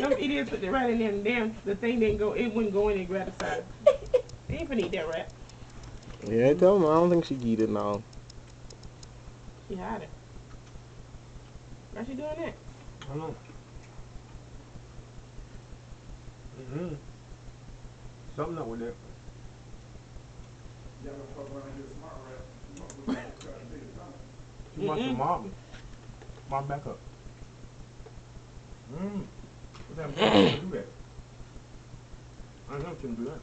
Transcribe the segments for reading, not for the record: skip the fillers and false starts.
Them idiots put the rat in there and damn the thing didn't go. It wouldn't go in and grab the side. They ain't finna eat that rat. Yeah, tell him I don't think she eat it now. She hide it. Why she doing that? I don't know. Something up with that. Y'all gonna fuck around and get a smart rat. You want to look at the big stomach. She wants to mob me. Mob back up. What that do that? I don't know if she can do that.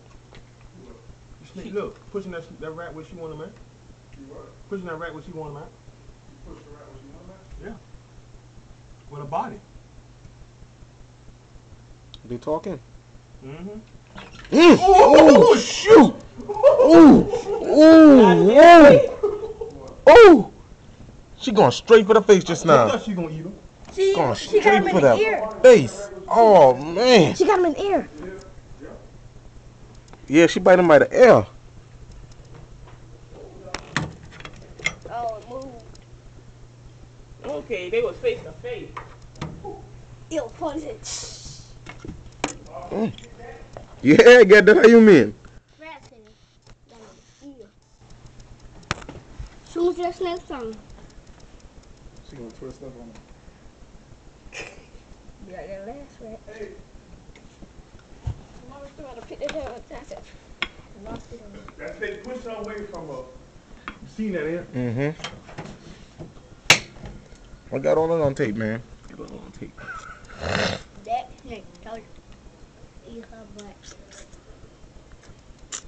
You sneak, look, pushing that rat where she want him at. You what? Pushing that rat where she want him at. You push the rat where you want him at? Yeah. With a body. They talking? Oh, shoot! Ooh! She going straight for the face just I now. thought she gonna eat him. Going She got him straight in for the that ear. face. Oh man. She got him in the ear. Yeah, she bite him by the ear. Oh, it moved. Okay, they was face to face. Yo, punch it. Yeah, get that. How you mean? Rats in the ear. Soon as that snake's on. She gonna twist up on him. Be like that last rat. Mama still gotta pick that up. That's it. Lost it on me. That thing pushed her away from her. You seen that, yeah? I got all that on tape, man. Got all on tape. That snake told you. Eat her butt.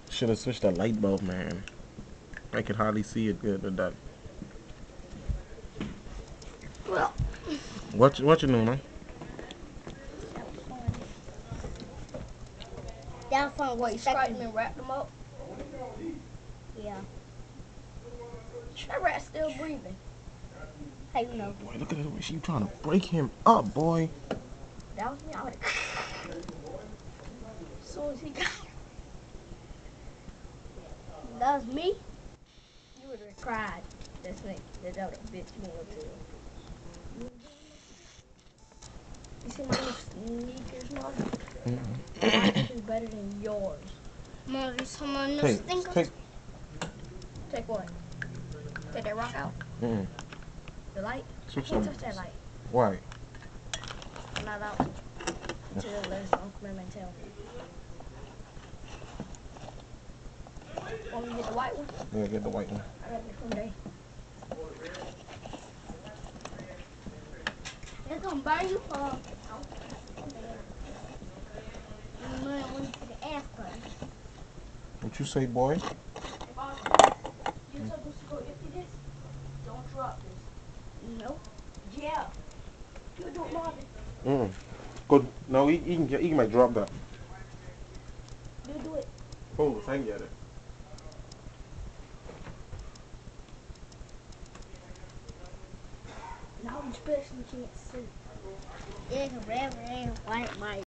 Should have switched that light bulb, man. I could hardly see it good with that. Well, What you doing, man? that was fun. What, you scratched them and wrapped them up? Yeah. That rat's still breathing. How you know? Boy, look at the way she trying to break him up, boy. That was me. I would have. As soon as he got. That was me. You would have cried. That snake. That other bitch you want to. You see my new sneakers, Mom? Mine is better than yours. Mom, you saw my new sneakers? Take what? Take that rock out? The light? Switch Can't them. touch that light. Why? I'm not out until there's Uncle Mem and tell me. Want me to get the white one? Yeah, get the white one. I got it from day. They're gonna burn you for. You might want to put the ass button. What you say, boy? You're supposed to go empty this. Don't drop this. Nope. Yeah. You do it, Marvin. Good. No, he might drop that. You do it. Oh, thank you. Now you especially can't see. It's a red and white light.